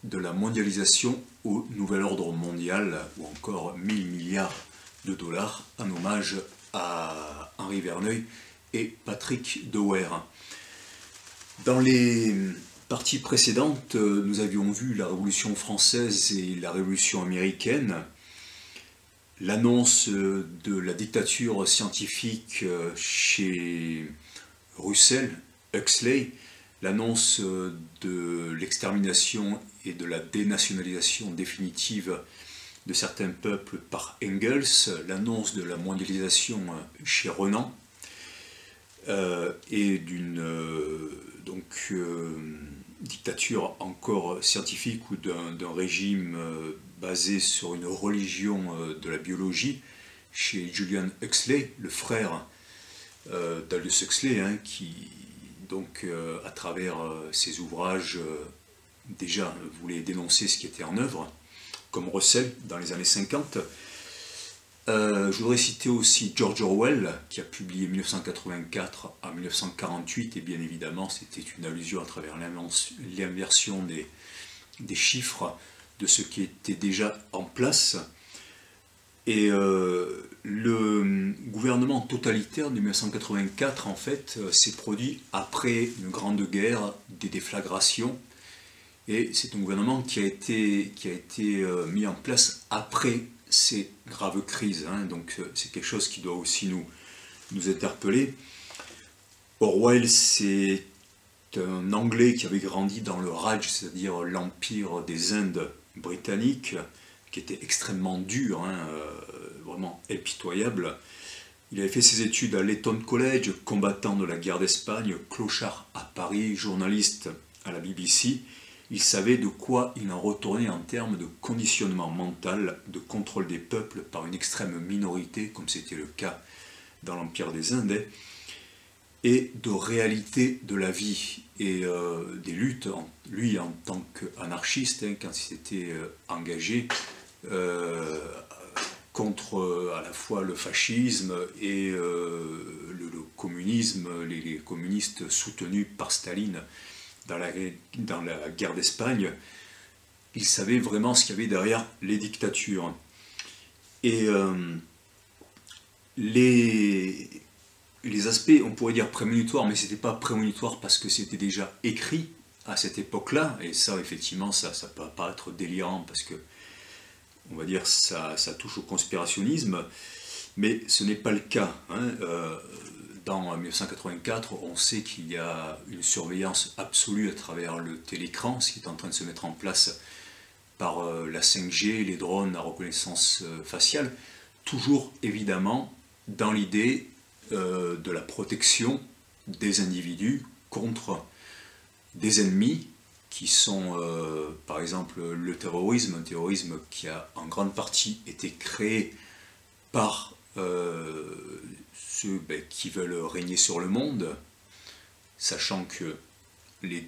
de la mondialisation au nouvel ordre mondial, ou encore 1000 milliards de dollars, en hommage à Henri Verneuil et Patrick Dewaer. Dans les parties précédentes, nous avions vu la Révolution française et la Révolution américaine, l'annonce de la dictature scientifique chez Russell, Huxley, l'annonce de l'extermination et de la dénationalisation définitive de certains peuples par Engels, l'annonce de la mondialisation chez Renan, et d'une dictature encore scientifique ou d'un régime basé sur une religion de la biologie chez Julian Huxley, le frère d'Aldous Huxley, qui donc à travers ses ouvrages déjà voulait dénoncer ce qui était en œuvre, comme Russell dans les années 50. Je voudrais citer aussi George Orwell, qui a publié 1984 à 1948, et bien évidemment c'était une allusion à travers l'inversion des chiffres de ce qui était déjà en place. Et le gouvernement totalitaire de 1984, en fait, s'est produit après une grande guerre, des déflagrations, et c'est un gouvernement qui a été mis en place après ces graves crises, donc c'est quelque chose qui doit aussi nous interpeller. Orwell, c'est un Anglais qui avait grandi dans le Raj, c'est-à-dire l'empire des Indes britanniques, qui était extrêmement dur, vraiment impitoyable. Il avait fait ses études à l'Eton College, combattant de la guerre d'Espagne, clochard à Paris, journaliste à la BBC. Il savait de quoi il en retournait en termes de conditionnement mental, de contrôle des peuples par une extrême minorité, comme c'était le cas dans l'Empire des Indes, et de réalité de la vie et des luttes, lui en tant qu'anarchiste, quand il s'était engagé contre à la fois le fascisme et le communisme, les communistes soutenus par Staline dans la guerre d'Espagne. Il savait vraiment ce qu'il y avait derrière les dictatures. Et les aspects, on pourrait dire prémonitoires, mais ce n'était pas prémonitoire parce que c'était déjà écrit à cette époque-là, et ça, effectivement, ça peut paraître délirant parce que, on va dire, ça touche au conspirationnisme, mais ce n'est pas le cas. Dans 1984, on sait qu'il y a une surveillance absolue à travers le télécran, ce qui est en train de se mettre en place par la 5G, les drones à reconnaissance faciale, toujours évidemment dans l'idée de la protection des individus contre des ennemis qui sont par exemple le terrorisme, un terrorisme qui a en grande partie été créé par ceux qui veulent régner sur le monde, sachant que les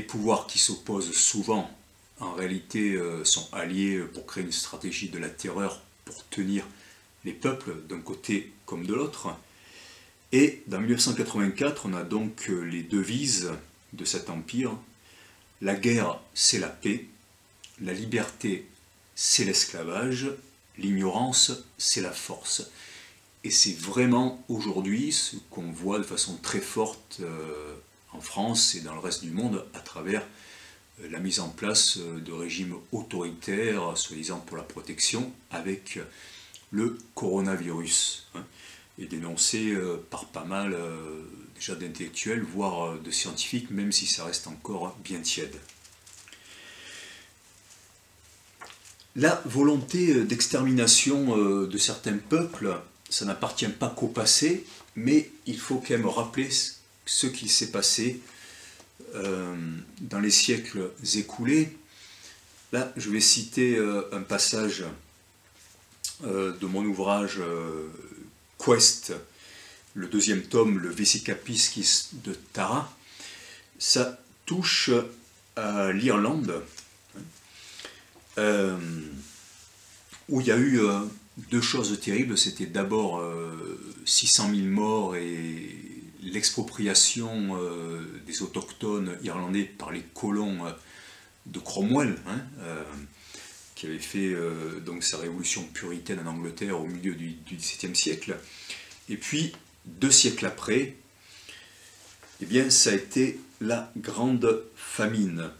pouvoirs qui s'opposent souvent en réalité sont alliés pour créer une stratégie de la terreur pour tenir les peuples d'un côté comme de l'autre. Et dans 1984, on a donc les devises de cet empire. La guerre, c'est la paix. La liberté, c'est l'esclavage. L'ignorance, c'est la force. Et c'est vraiment aujourd'hui ce qu'on voit de façon très forte en France et dans le reste du monde à travers la mise en place de régimes autoritaires, soi-disant pour la protection, avec le coronavirus, et dénoncé par pas mal déjà d'intellectuels, voire de scientifiques, même si ça reste encore bien tiède. La volonté d'extermination de certains peuples, ça n'appartient pas qu'au passé, mais il faut quand même rappeler ce qui s'est passé dans les siècles écoulés. Là, je vais citer un passage de mon ouvrage Quest, le deuxième tome, le Vesicapiscis de Tara. Ça touche à l'Irlande, où il y a eu deux choses terribles. C'était d'abord 600 000 morts et l'expropriation des autochtones irlandais par les colons de Cromwell, hein, qui avait fait donc sa révolution puritaine en Angleterre au milieu du XVIIe siècle. Et puis, 2 siècles après, eh bien, ça a été la Grande Famine.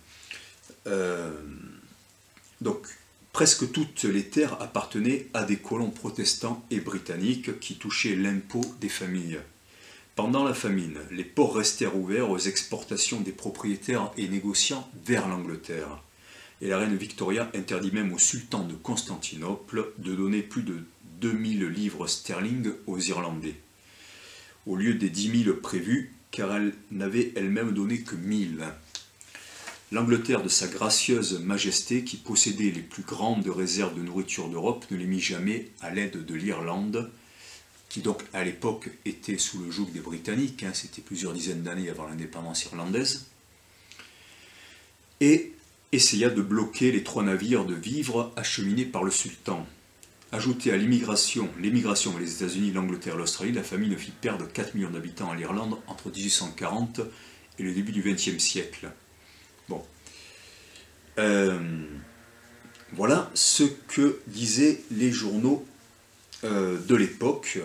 Donc, presque toutes les terres appartenaient à des colons protestants et britanniques qui touchaient l'impôt des familles. Pendant la famine, les ports restèrent ouverts aux exportations des propriétaires et négociants vers l'Angleterre. Et la reine Victoria interdit même au sultan de Constantinople de donner plus de 2000 livres sterling aux Irlandais, au lieu des 10 000 prévus, car elle n'avait elle-même donné que 1000. L'Angleterre de sa gracieuse majesté, qui possédait les plus grandes réserves de nourriture d'Europe, ne les mit jamais à l'aide de l'Irlande, qui donc à l'époque était sous le joug des Britanniques, hein, c'était plusieurs dizaines d'années avant l'indépendance irlandaise, et essaya de bloquer les 3 navires de vivres acheminés par le sultan. Ajouté à l'émigration et les États-Unis, l'Angleterre et l'Australie, la famine fit perdre 4 millions d'habitants à l'Irlande entre 1840 et le début du XXe siècle. Bon. Voilà ce que disaient les journaux de l'époque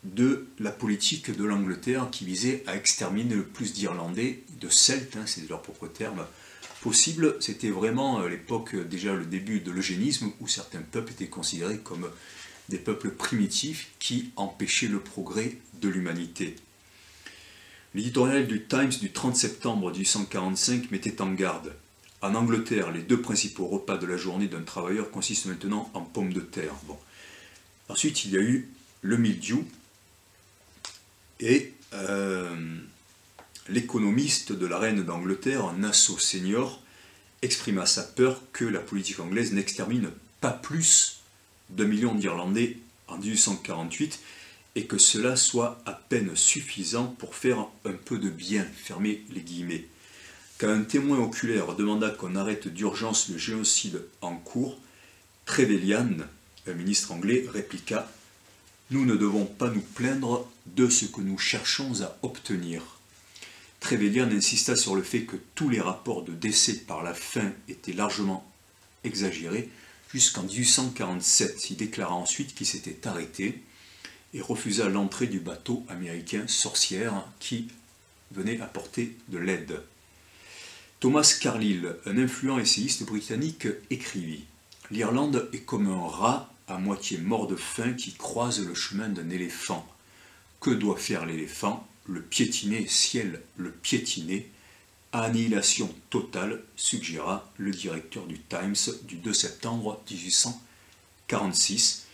de la politique de l'Angleterre qui visait à exterminer le plus d'Irlandais, de Celtes, hein, c'est leur propre terme, possible. C'était vraiment l'époque, déjà le début de l'eugénisme, où certains peuples étaient considérés comme des peuples primitifs qui empêchaient le progrès de l'humanité. L'éditorial du Times du 30 septembre 1845 mettait en garde. En Angleterre, les 2 principaux repas de la journée d'un travailleur consistent maintenant en pommes de terre. Bon. Ensuite, il y a eu le mildiou, et l'économiste de la reine d'Angleterre, Nassau Senior, exprima sa peur que la politique anglaise n'extermine pas plus d'1 million d'Irlandais en 1848, et que cela soit à peine suffisant pour faire un peu de bien, fermez les guillemets. Quand un témoin oculaire demanda qu'on arrête d'urgence le génocide en cours, Trevelyan, un ministre anglais, répliqua « Nous ne devons pas nous plaindre de ce que nous cherchons à obtenir ». Trevelyan insista sur le fait que tous les rapports de décès par la faim étaient largement exagérés jusqu'en 1847. Il déclara ensuite qu'il s'était arrêté et refusa l'entrée du bateau américain Sorcière qui venait apporter de l'aide. Thomas Carlyle, un influent essayiste britannique, écrivit « L'Irlande est comme un rat à moitié mort de faim qui croise le chemin d'un éléphant. Que doit faire l'éléphant? Le piétiner, ciel, le piétiner. Annihilation totale, suggéra le directeur du Times du 2 septembre 1846.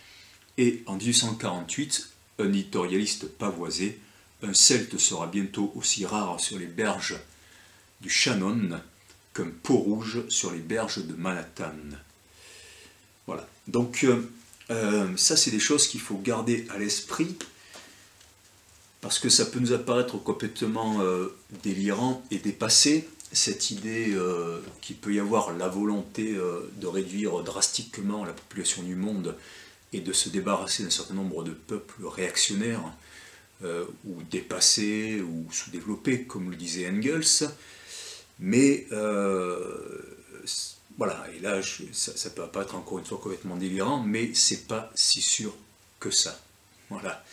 Et en 1848, un éditorialiste pavoisé, un Celte sera bientôt aussi rare sur les berges du Shannon qu'un peau rouge sur les berges de Manhattan. Voilà. Donc, ça, c'est des choses qu'il faut garder à l'esprit, parce que ça peut nous apparaître complètement délirant et dépassé, cette idée qu'il peut y avoir la volonté de réduire drastiquement la population du monde et de se débarrasser d'un certain nombre de peuples réactionnaires, ou dépassés, ou sous-développés, comme le disait Engels. Mais voilà, et là ça peut apparaître encore une fois complètement délirant, mais c'est pas si sûr que ça. Voilà.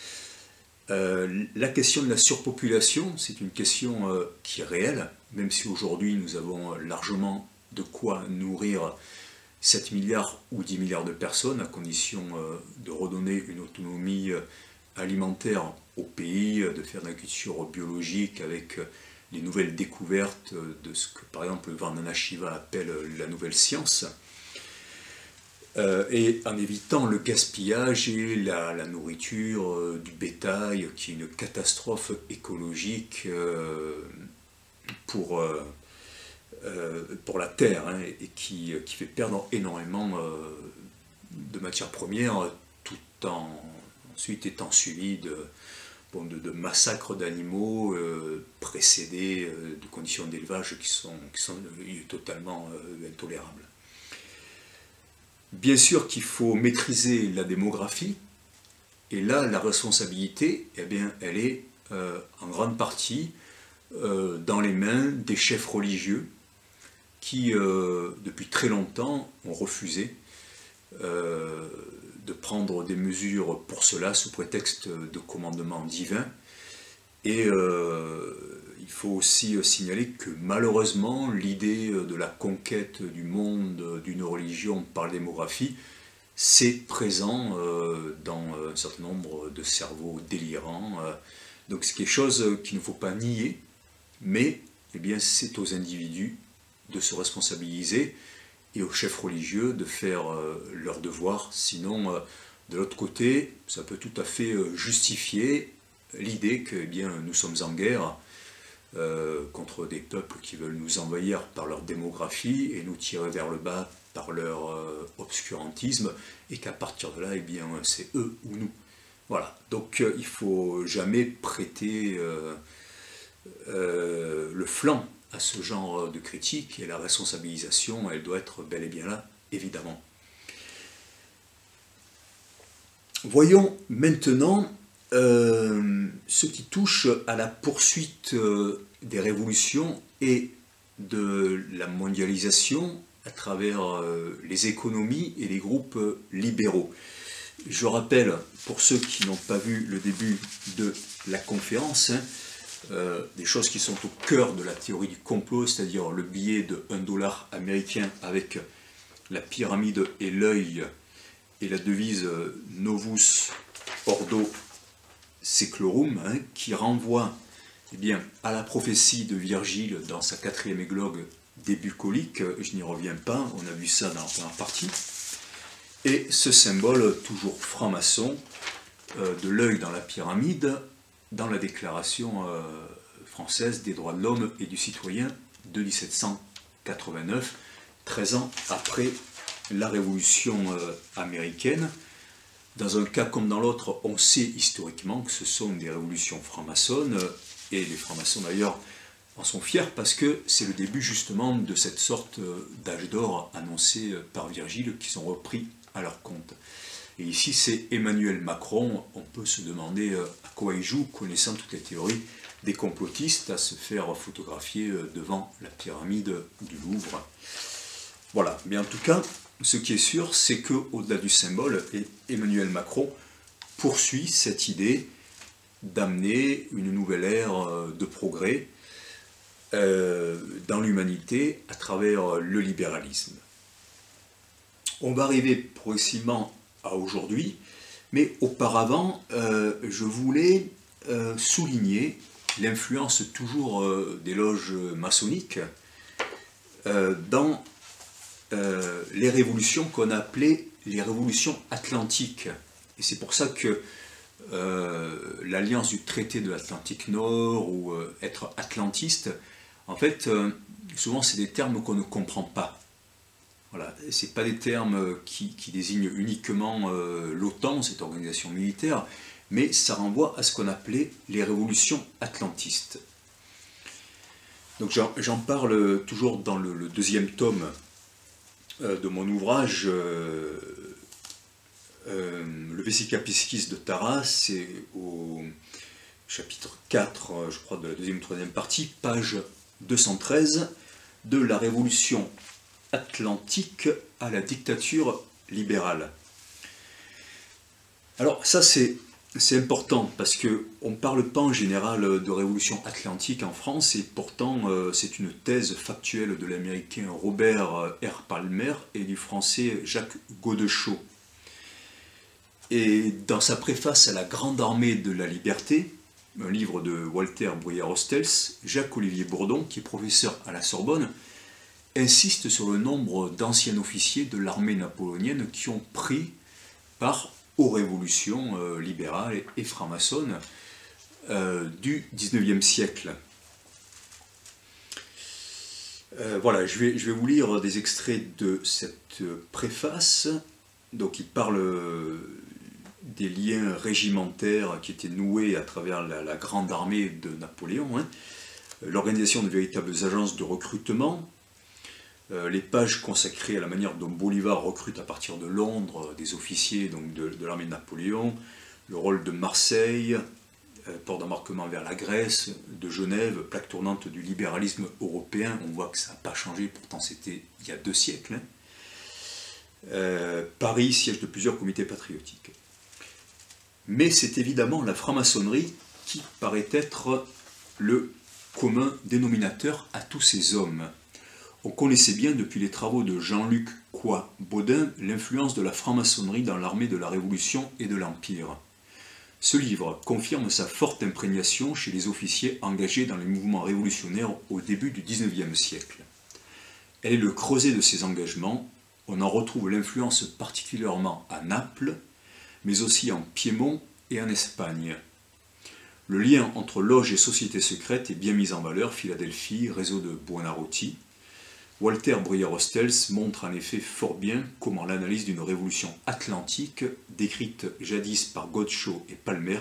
La question de la surpopulation, c'est une question qui est réelle, même si aujourd'hui nous avons largement de quoi nourrir 7 milliards ou 10 milliards de personnes, à condition de redonner une autonomie alimentaire au pays, de faire de l'agriculture biologique avec les nouvelles découvertes de ce que par exemple Vandana Shiva appelle la nouvelle science, et en évitant le gaspillage et la nourriture du bétail, qui est une catastrophe écologique pour la Terre, hein, et qui fait perdre énormément de matières premières, tout en ensuite étant suivi de massacres d'animaux précédés de conditions d'élevage qui sont totalement intolérables. Bien sûr qu'il faut maîtriser la démographie, Et là, la responsabilité, eh bien, elle est en grande partie dans les mains des chefs religieux qui, depuis très longtemps, ont refusé de prendre des mesures pour cela sous prétexte de commandement divin. Et il faut aussi signaler que malheureusement, l'idée de la conquête du monde d'une religion par la démographie, c'est présent dans un certain nombre de cerveaux délirants. Donc c'est quelque chose qu'il ne faut pas nier, mais eh bien, c'est aux individus de se responsabiliser et aux chefs religieux de faire leur devoir. Sinon, de l'autre côté, ça peut tout à fait justifier l'idée que eh bien, nous sommes en guerre contre des peuples qui veulent nous envahir par leur démographie et nous tirer vers le bas par leur obscurantisme, et qu'à partir de là, eh bien, c'est eux ou nous. Voilà, donc il ne faut jamais prêter le flanc à ce genre de critique, et la responsabilisation, elle doit être bel et bien là, évidemment. Voyons maintenant ce qui touche à la poursuite des révolutions et de la mondialisation à travers les économies et les groupes libéraux. Je rappelle, pour ceux qui n'ont pas vu le début de la conférence, des choses qui sont au cœur de la théorie du complot, c'est-à-dire le billet de $1 américain avec la pyramide et l'œil et la devise Novus Ordo Seclorum, qui renvoie eh bien, à la prophétie de Virgile dans sa 4e églogue des bucoliques. Je n'y reviens pas, on a vu ça dans la première partie. Et ce symbole, toujours franc-maçon, de l'œil dans la pyramide, dans la déclaration française des droits de l'homme et du citoyen de 1789, 13 ans après la Révolution américaine. Dans un cas comme dans l'autre, on sait historiquement que ce sont des révolutions franc-maçonnes, et les francs-maçons d'ailleurs en sont fiers parce que c'est le début justement de cette sorte d'âge d'or annoncé par Virgile qu'ils ont repris à leur compte. Et ici c'est Emmanuel Macron, on peut se demander à quoi il joue, connaissant toutes les théories des complotistes, à se faire photographier devant la pyramide du Louvre. Voilà, mais en tout cas, ce qui est sûr, c'est qu'au-delà du symbole, Emmanuel Macron poursuit cette idée d'amener une nouvelle ère de progrès dans l'humanité à travers le libéralisme. On va arriver progressivement à aujourd'hui, mais auparavant, je voulais souligner l'influence toujours des loges maçonniques dans les révolutions qu'on appelait les révolutions atlantiques. Et c'est pour ça que l'alliance du traité de l'Atlantique Nord ou être atlantiste, en fait, souvent c'est des termes qu'on ne comprend pas. Voilà, ce n'est pas des termes qui désignent uniquement l'OTAN, cette organisation militaire, mais ça renvoie à ce qu'on appelait les révolutions atlantistes. Donc j'en parle toujours dans le 2e tome de mon ouvrage, le Vesicapiscis de Taras, c'est au chapitre 4, je crois, de la 2e ou 3e partie, page 213, de la révolution atlantique à la dictature libérale. Alors ça c'est important parce qu'on ne parle pas en général de révolution atlantique en France, et pourtant c'est une thèse factuelle de l'américain Robert R. Palmer et du français Jacques Godechaux. Et dans sa préface à la Grande Armée de la Liberté, un livre de Walter Bruyère-Hostels, Jacques-Olivier Bourdon, qui est professeur à la Sorbonne, insiste sur le nombre d'anciens officiers de l'armée napoléonienne qui ont pris part aux révolutions libérales et franc-maçonnes du XIXe siècle. Voilà, je vais vous lire des extraits de cette préface. Donc il parle des liens régimentaires qui étaient noués à travers la grande armée de Napoléon, l'organisation de véritables agences de recrutement, les pages consacrées à la manière dont Bolivar recrute à partir de Londres des officiers donc de l'armée de Napoléon, le rôle de Marseille, port d'embarquement vers la Grèce, de Genève, plaque tournante du libéralisme européen. On voit que ça n'a pas changé, pourtant c'était il y a 2 siècles. Paris, siège de plusieurs comités patriotiques. Mais c'est évidemment la franc-maçonnerie qui paraît être le commun dénominateur à tous ces hommes. On connaissait bien depuis les travaux de Jean-Luc Coy-Baudin l'influence de la franc-maçonnerie dans l'armée de la Révolution et de l'Empire. Ce livre confirme sa forte imprégnation chez les officiers engagés dans les mouvements révolutionnaires au début du XIXe siècle. Elle est le creuset de ces engagements. On en retrouve l'influence particulièrement à Naples, mais aussi en Piémont et en Espagne. Le lien entre loge et société secrète est bien mis en valeur, Philadelphie, réseau de Buonarroti. Walter Breuer-Hostels montre en effet fort bien comment l'analyse d'une révolution atlantique, décrite jadis par Godchaux et Palmer,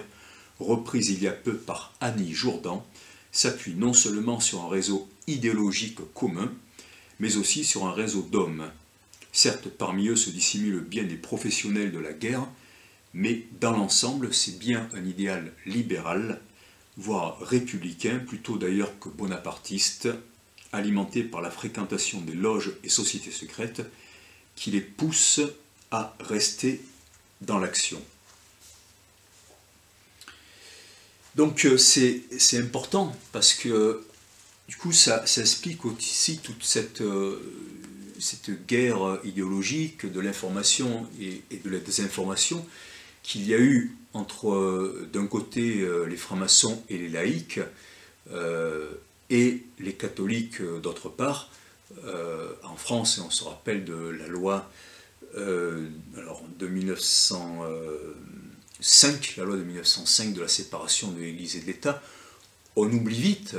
reprise il y a peu par Annie Jourdan, s'appuie non seulement sur un réseau idéologique commun, mais aussi sur un réseau d'hommes. Certes, parmi eux se dissimulent bien des professionnels de la guerre, mais dans l'ensemble, c'est bien un idéal libéral, voire républicain, plutôt d'ailleurs que bonapartiste, alimenté par la fréquentation des loges et sociétés secrètes, qui les pousse à rester dans l'action. Donc c'est important, parce que du coup ça explique aussi toute cette guerre idéologique de l'information et de la désinformation qu'il y a eu entre, d'un côté, les francs-maçons et les laïcs, et les catholiques d'autre part. En France, on se rappelle de la loi de 1905, la loi de 1905 de la séparation de l'Église et de l'État. On oublie vite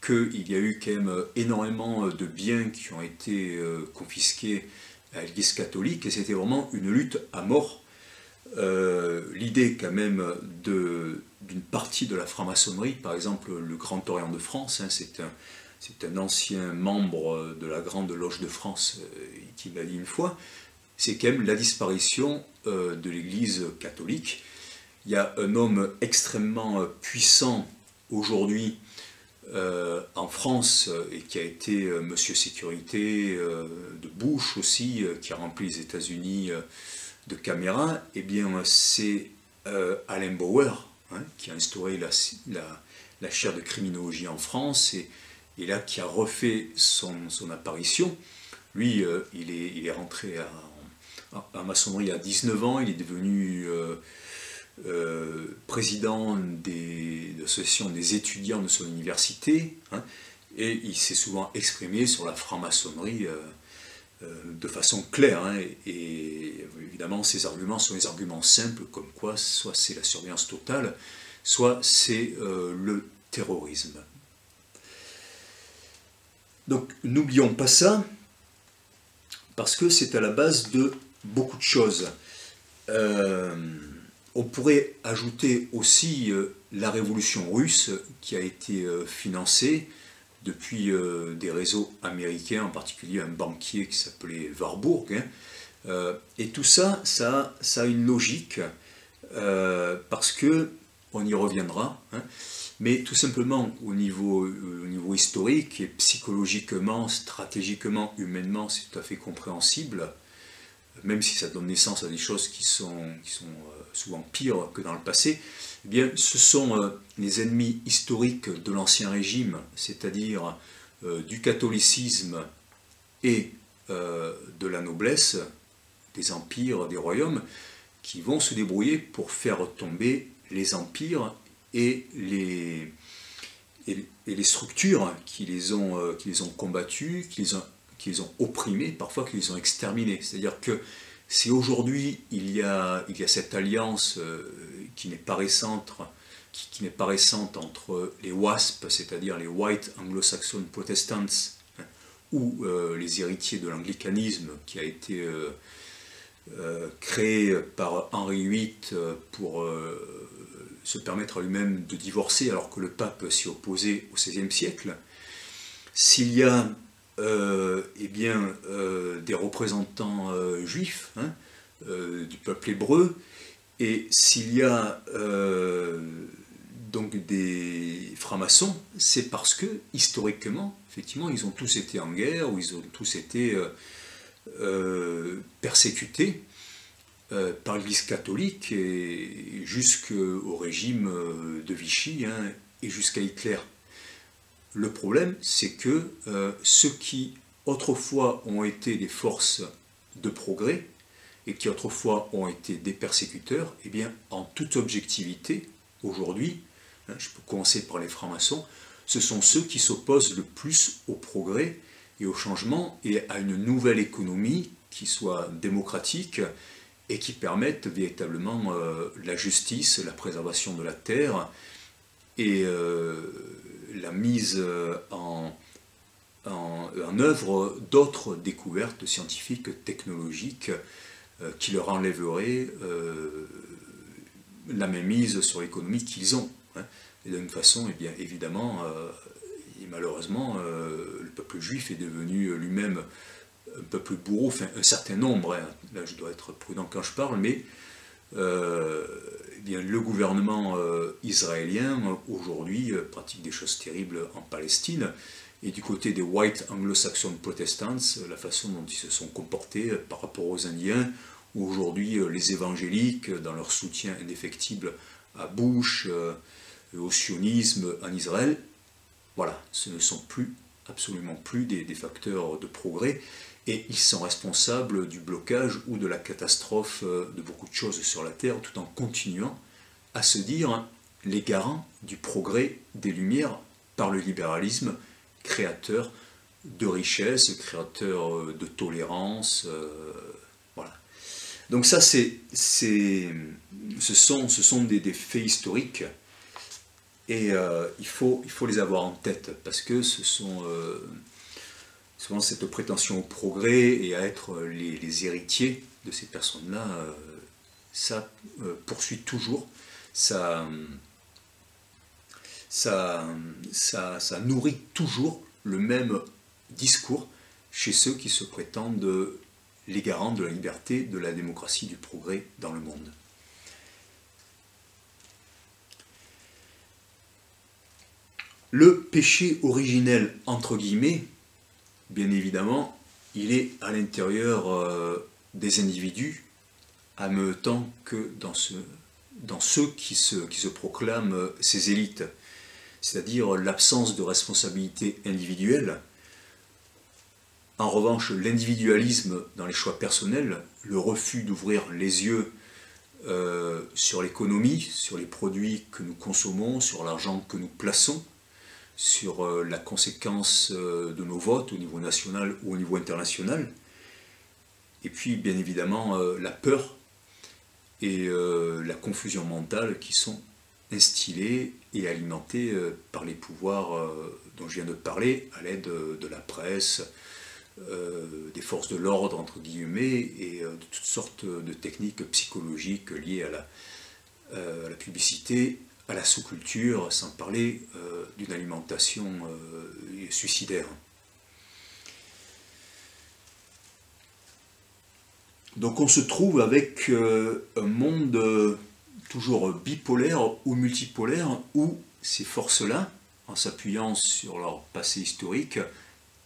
qu'il y a eu quand même énormément de biens qui ont été confisqués à l'Église catholique, et c'était vraiment une lutte à mort. L'idée quand même d'une partie de la franc-maçonnerie, par exemple le Grand Orient de France, c'est un ancien membre de la Grande Loge de France qui l'a dit une fois, c'est quand même la disparition de l'Église catholique. Il y a un homme extrêmement puissant aujourd'hui en France, et qui a été Monsieur Sécurité de Bush aussi, qui a rempli les États-Unis de caméras, et bien c'est Alain Bauer, qui a instauré la chaire de criminologie en France, et là qui a refait son apparition. Lui, il est rentré en maçonnerie à 19 ans, il est devenu président de l'association des étudiants de son université, et il s'est souvent exprimé sur la franc-maçonnerie de façon claire, et évidemment ces arguments sont des arguments simples, comme quoi soit c'est la surveillance totale, soit c'est le terrorisme. Donc n'oublions pas ça, parce que c'est à la base de beaucoup de choses. On pourrait ajouter aussi la révolution russe, qui a été financée depuis des réseaux américains, en particulier un banquier qui s'appelait Warburg. Et tout ça, ça a une logique, parce que, on y reviendra, mais tout simplement au niveau historique et psychologiquement, stratégiquement, humainement, c'est tout à fait compréhensible, même si ça donne naissance à des choses qui sont souvent pires que dans le passé. Eh bien, ce sont les ennemis historiques de l'Ancien Régime, c'est-à-dire du catholicisme et de la noblesse, des empires, des royaumes, qui vont se débrouiller pour faire tomber les empires et les structures qui les ont combattus, qui les ont opprimés, parfois qui les ont exterminés. C'est-à-dire que si aujourd'hui il y a cette alliance qui n'est pas récente entre les WASP, c'est-à-dire les White Anglo-Saxon Protestants, ou les héritiers de l'anglicanisme qui a été créé par Henri VIII pour se permettre à lui-même de divorcer alors que le pape s'y opposait au XVIe siècle, s'il y a des représentants juifs du peuple hébreu, Et s'il y a donc des francs-maçons, c'est parce que, historiquement, effectivement, ils ont tous été en guerre, ou ils ont tous été persécutés par l'Église catholique, et jusqu'au régime de Vichy, hein, et jusqu'à Hitler. Le problème, c'est que ceux qui autrefois ont été des forces de progrès, et qui autrefois ont été des persécuteurs, eh bien, en toute objectivité, aujourd'hui, hein, je peux commencer par les francs-maçons, ce sont ceux qui s'opposent le plus au progrès et au changement et à une nouvelle économie qui soit démocratique et qui permette véritablement la justice, la préservation de la terre et la mise en œuvre d'autres découvertes scientifiques, technologiques, qui leur enlèverait la mainmise sur l'économie qu'ils ont. Hein. Et d'une façon, eh bien, évidemment, et malheureusement, le peuple juif est devenu lui-même un peuple bourreau, enfin un certain nombre, hein. Là je dois être prudent quand je parle, mais eh bien, le gouvernement israélien aujourd'hui pratique des choses terribles en Palestine. Et du côté des White Anglo-Saxon Protestants, la façon dont ils se sont comportés par rapport aux Indiens, ou aujourd'hui les évangéliques, dans leur soutien indéfectible à Bush, au sionisme en Israël, voilà, ce ne sont plus, absolument plus des facteurs de progrès, et ils sont responsables du blocage ou de la catastrophe de beaucoup de choses sur la Terre, tout en continuant à se dire les garants du progrès des Lumières par le libéralisme, créateur de richesse, créateur de tolérance, voilà. Donc ça, ce sont des faits historiques, et il faut les avoir en tête, parce que ce sont souvent cette prétention au progrès et à être les héritiers de ces personnes-là, ça poursuit toujours, ça nourrit toujours le même discours chez ceux qui se prétendent les garants de la liberté, de la démocratie, du progrès dans le monde. Le péché originel, entre guillemets, bien évidemment, il est à l'intérieur des individus, en même temps que dans ceux qui se proclament ces élites, c'est-à-dire l'absence de responsabilité individuelle. En revanche, l'individualisme dans les choix personnels, le refus d'ouvrir les yeux sur l'économie, sur les produits que nous consommons, sur l'argent que nous plaçons, sur la conséquence de nos votes au niveau national ou au niveau international, et puis bien évidemment la peur et la confusion mentale qui sont instillés et alimentés par les pouvoirs dont je viens de parler, à l'aide de la presse, des forces de l'ordre, entre guillemets, et de toutes sortes de techniques psychologiques liées à la publicité, à la sous-culture, sans parler d'une alimentation suicidaire. Donc on se trouve avec un monde toujours bipolaire ou multipolaire, où ces forces-là, en s'appuyant sur leur passé historique,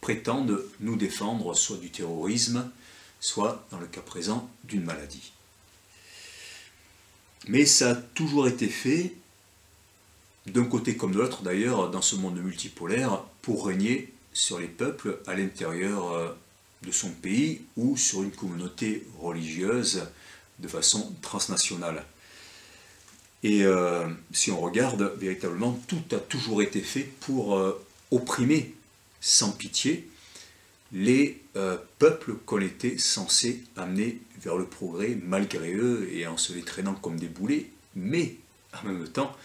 prétendent nous défendre soit du terrorisme, soit, dans le cas présent, d'une maladie. Mais ça a toujours été fait, d'un côté comme de l'autre d'ailleurs, dans ce monde multipolaire, pour régner sur les peuples à l'intérieur de son pays ou sur une communauté religieuse de façon transnationale. Et si on regarde, véritablement, tout a toujours été fait pour opprimer sans pitié les peuples qu'on était censés amener vers le progrès, malgré eux, et en se les traînant comme des boulets, mais en même temps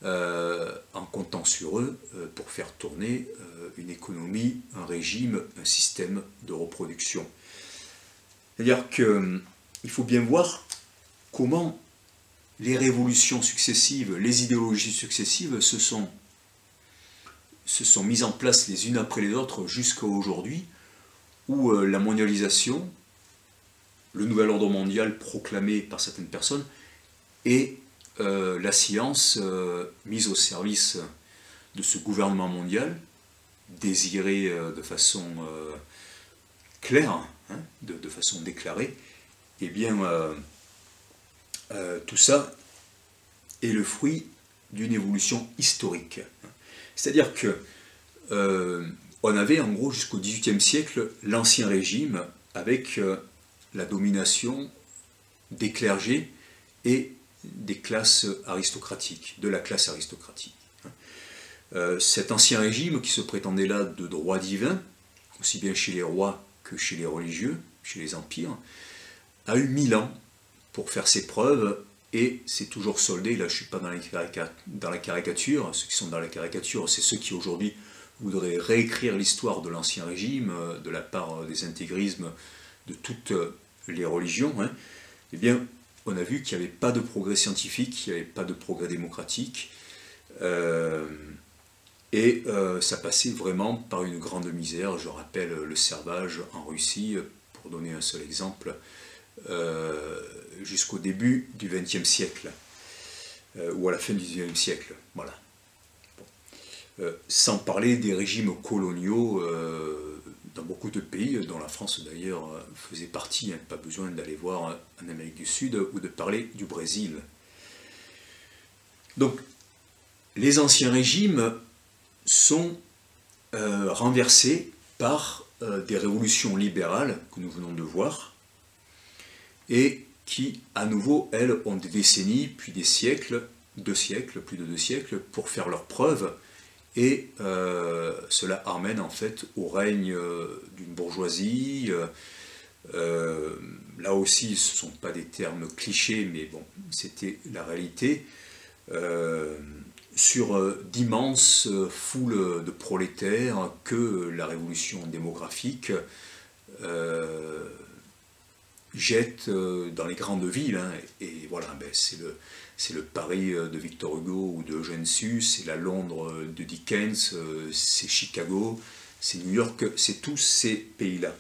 en comptant sur eux pour faire tourner une économie, un régime, un système de reproduction. C'est-à-dire qu'il faut bien voir comment les révolutions successives, les idéologies successives se sont mises en place les unes après les autres jusqu'à aujourd'hui, où la mondialisation, le nouvel ordre mondial proclamé par certaines personnes, et la science mise au service de ce gouvernement mondial, désiré de façon claire, hein, de façon déclarée, eh bien, tout ça est le fruit d'une évolution historique. C'est-à-dire que on avait en gros jusqu'au XVIIIe siècle l'Ancien Régime avec la domination des clergés et des classes aristocratiques, de la classe aristocratique. Cet Ancien Régime qui se prétendait là de droit divin, aussi bien chez les rois que chez les religieux, chez les empires, a eu 1000 ans pour faire ses preuves et c'est toujours soldé. Là je ne suis pas dans la caricature, ceux qui sont dans la caricature c'est ceux qui aujourd'hui voudraient réécrire l'histoire de l'Ancien Régime de la part des intégrismes de toutes les religions. Hein. Eh bien on a vu qu'il n'y avait pas de progrès scientifique, qu'il n'y avait pas de progrès démocratique, et ça passait vraiment par une grande misère. Je rappelle le servage en Russie, pour donner un seul exemple, jusqu'au début du XXe siècle, ou à la fin du XIXe siècle, voilà. Bon. Sans parler des régimes coloniaux dans beaucoup de pays, dont la France d'ailleurs faisait partie, hein, pas besoin d'aller voir en Amérique du Sud ou de parler du Brésil. Donc, les anciens régimes sont renversés par des révolutions libérales que nous venons de voir, et qui, à nouveau, elles, ont des décennies, puis des siècles, 2 siècles, plus de 2 siècles, pour faire leurs preuves, et cela amène en fait au règne d'une bourgeoisie. Là aussi, ce ne sont pas des termes clichés, mais bon, c'était la réalité, sur d'immenses foules de prolétaires que la révolution démographique jette dans les grandes villes, hein, et voilà, ben c'est le Paris de Victor Hugo ou de Eugène Sue, c'est la Londres de Dickens, c'est Chicago, c'est New York, c'est tous ces pays-là.